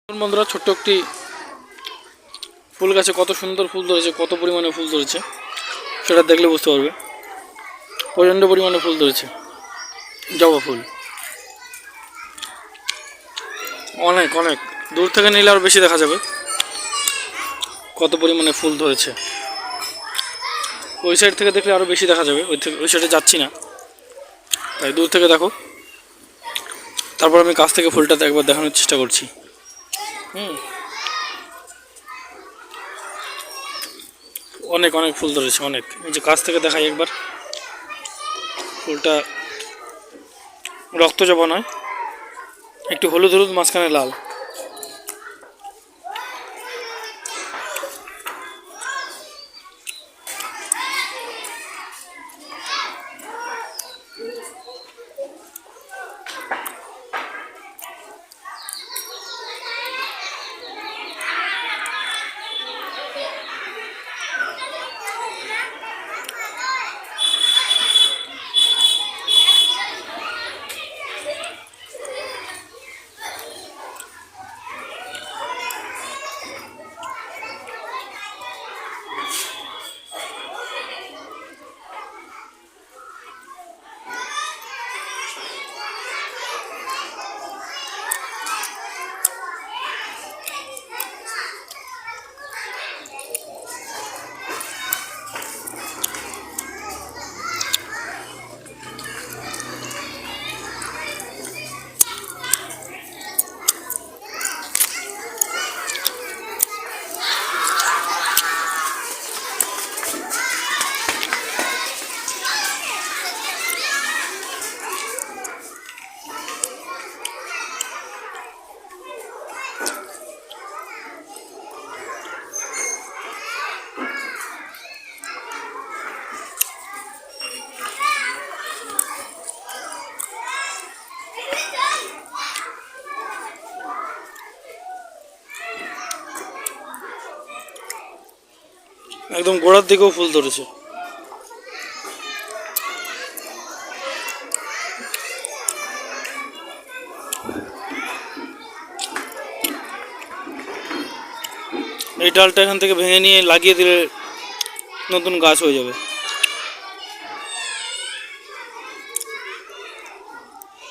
বন্ধুরা, ছোট্ট একটি ফুল গাছে কত সুন্দর ফুল ধরেছে, কত পরিমাণে ফুল ধরেছে সেটা দেখলে বুঝতে পারবে। প্রচণ্ড পরিমাণে ফুল ধরেছে, জবা ফুল অনেক অনেক দূর থেকে নিলে আরও বেশি দেখা যাবে কত পরিমাণে ফুল ধরেছে। ওই সাইড থেকে দেখলে আরও বেশি দেখা যাবে, ওই সাইডে যাচ্ছি না, তাই দূর থেকে দেখো। তারপর আমি কাছ থেকে ফুলটাতে একবার দেখানোর চেষ্টা করছি। অনেক অনেক ফুল ধরেছে, অনেক। এই যে কাছ থেকে দেখাই একবার, ফুলটা রক্ত জবা নয়, একটু হলুদ হলুদ, মাঝখানে লাল। একদম গোড়ার দিকেও ফুল ধরেছে। এই ডালটা এখান থেকে ভেঙে নিয়ে লাগিয়ে দিলে নতুন গাছ হয়ে যাবে।